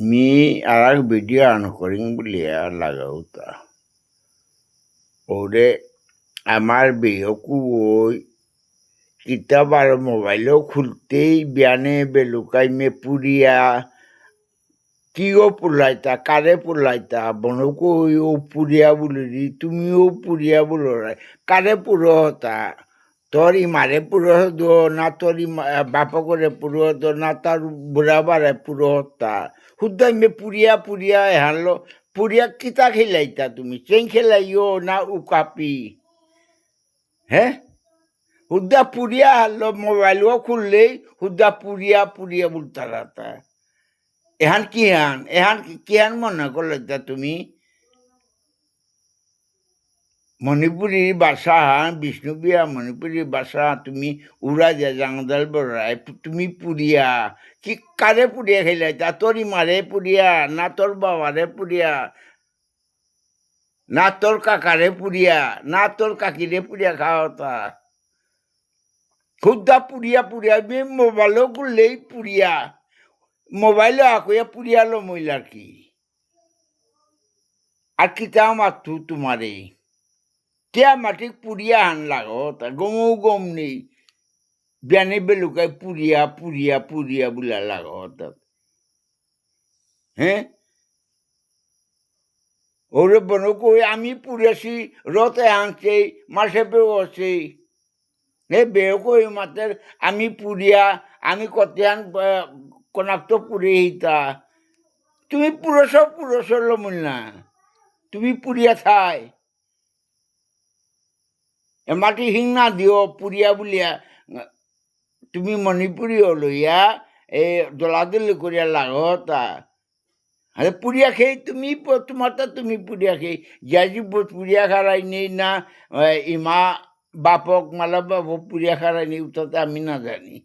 me आराक video on করিং বলিয়া লাগাউতা ওরে আমার বিহকু ওই কিতাব আর মোবাইলও খুলতেই বিয়ানে বেলুকাইমে পুরিয়া কিও পুলাইতা কারে পুলাইতা বনকু ও পুরিয়া বলি তুমিও পুরিয়া বলো কারে পুরো হতা তোর মারে পুরো হতো না তোর বাপ করে পুরো হতো না তার বুড়াবারে পুরো হতা হুদ্দাই মে পুরিয়া পুরিয়া হারলো পুরিয়া কিতা খেলাইতা তুমি চেং খেলাইও না উকাপি হ্যাঁ হুদ্দা পুরিয়া হারলো মোবাইলও খুললেই হুদ্দা পুরিয়া পুরিয়া বলতা রাতা এহান কিহান মনে করলে তুমি মণিপুরী ভাষা বিষ্ণুপ্রিয়া মণিপুরী ভাষা তুমি উড়া যা জাংদাল বড়াই তুমি পুরিয়া কি কারে পুরিয়া খেলাইতা তোরই মারে পুরিয়া না তোর বাবারে পুরিয়া না তোর কাকারে পুরিয়া না তোর কাকিরে পুরিয়া খাওয়াতা খুদ্দা পুরিয়া পুরিয়া মোবাইলও করলেই পুরিয়া মোবাইলও আকইয়া পুরিয়ালো মহিলার কি আর কিতা মাতু তোমারে क्या माटिक पुरिया हान लागो ता गमो गम नहीं बियाने बेलुकाय पुरिया पुरिया पुरिया बुला लागो ता हैं ओरे बनो को आमी पुरियासी रोते हांचे मासे बेवसे हे बेव को मातर आमी पुरिया आमी कत्यान कोनाक तो पुरे हिता तुम्ही पुरसो लो मुन्ना तुम्ही पुरिया थाय মাটি হিংনা দিও পুরিয়া বুলিয়া তুমি মণিপুরি লইয়া এই দলাদলি করিয়া লাগতা আরে পুরিয়া খেয়ে তুমি তোমারটা তুমি পুরিয়া খেয়ে যাই পুরিয়া খারাই নেই না ইমা বাপক মালা বাপ পুরিয়া খারাই নেই ওটাতে আমি না জানি